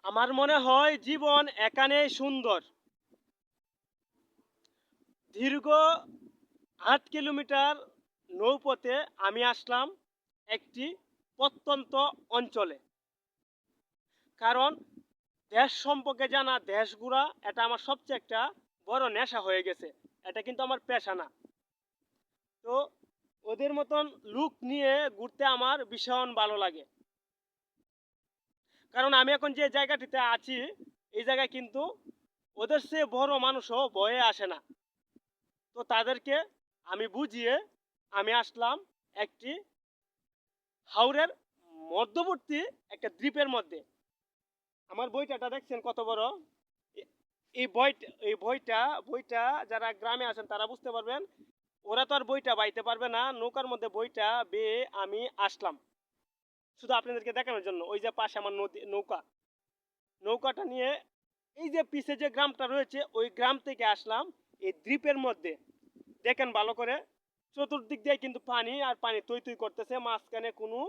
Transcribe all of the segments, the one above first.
আমার মনে হয় জীবন এখানেই সুন্দর। দীর্ঘ ৮ কিলোমিটার নৌপথে আমি আসলাম একটি প্রত্যন্ত অঞ্চলে। কারণ দেশ সম্পর্কে জানা, দেশ ঘোরা এটা আমার সবচেয়ে একটা বড় নেশা হয়ে গেছে। এটা কিন্তু আমার পেশা না। তো ওদের মতন লুক নিয়ে ঘুরতে আমার ভীষণ ভালো লাগে। কারণ আমি এখন যে জায়গাটিতে আছি, এই জায়গায় কিন্তু ওদের চেয়ে বড় মানুষও ভয়ে আসে না। তো তাদেরকে আমি বুঝিয়ে আমি আসলাম একটি হাওরের মধ্যবর্তী একটা দ্বীপের মধ্যে। আমার বইটা দেখছেন কত বড়। এই বইটা যারা গ্রামে আছেন তারা বুঝতে পারবেন। ওরা তো আর বইটা বাইতে পারবে না, নৌকার মধ্যে বইটা বেয়ে আমি আসলাম শুধু আপনাদেরকে দেখানোর জন্য। ওই যে পাশে আমার নদী, নৌকাটা নিয়ে এই যে পিছে যে গ্রামটা রয়েছে ওই গ্রাম থেকে আসলাম এই দ্বীপের মধ্যে। দেখেন ভালো করে, চতুর্দিক দিয়ে কিন্তু পানি আর পানি তৈ তৈ করতেছে। মাঝখানে কোনো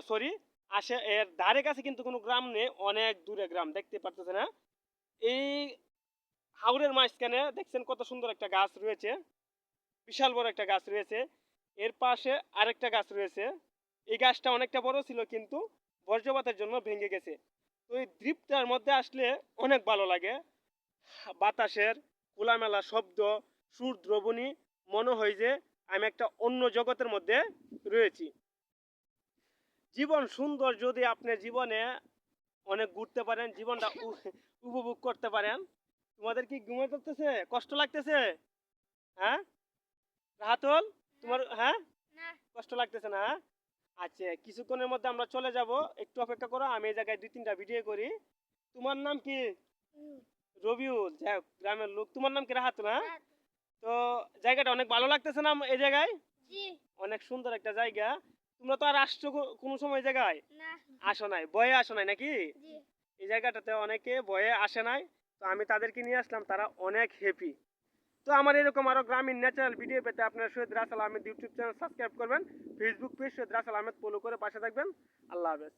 সরি, আসে এর ধারে কাছে কিন্তু কোনো গ্রাম নেই, অনেক দূরে গ্রাম দেখতে পারতেছে না। এই হাওরের মাঝখানে দেখছেন কত সুন্দর একটা গাছ রয়েছে, বিশাল বড় একটা গাছ রয়েছে। এর পাশে আরেকটা গাছ রয়েছে। এই গাছটা অনেকটা বড় ছিল কিন্তু বজ্রপাতের জন্য ভেঙে গেছে। তো এই দ্বীপটার মধ্যে আসলে অনেক ভালো লাগে। বাতাসের খোলামেলা শব্দ, সুর দ্রবণী, মনে হয় যে আমি একটা অন্য জগতের মধ্যে রয়েছি। জীবন সুন্দর যদি আপনি জীবনে অনেক ঘুরতে পারেন, জীবনটা উপভোগ করতে পারেন। তোমাদের কি ঘুমে ধরতেছে, কষ্ট লাগতেছে? হ্যাঁ রাহাতুল, তোমার হ্যাঁ কষ্ট লাগতেছে না? হ্যাঁ? আচ্ছা, কিছুক্ষণের মধ্যে আমরা চলে যাব, একটু অপেক্ষা করো, আমি এই জায়গায় 2-3টা ভিডিও করি। তোমার নাম কি? রবিউল। যাই হোক, গ্রামের লোক। তোমার নাম কি? রাহাতুল। হ্যাঁ, তো জায়গাটা অনেক ভালো লাগতেছে না এই জায়গায়? অনেক সুন্দর একটা জায়গা। তোমরা তো আর আসছো কোনো সময় এই জায়গায়? আসো নাই, ভয়ে আসো নাই নাকি? এই জায়গাটাতে অনেকে ভয়ে আসে নাই। তো আমি তাদেরকে নিয়ে আসলাম, তারা অনেক হ্যাপি। তো আমার এরকম আরো গ্রামীণ ন্যাচারাল ভিডিও পেতে আপনারা Syed Rasel Ahmed YouTube channel subscribe করবেন, Facebook page Syed Rasel Ahmed follow করে পাশে থাকবেন। আল্লাহ হাফেজ।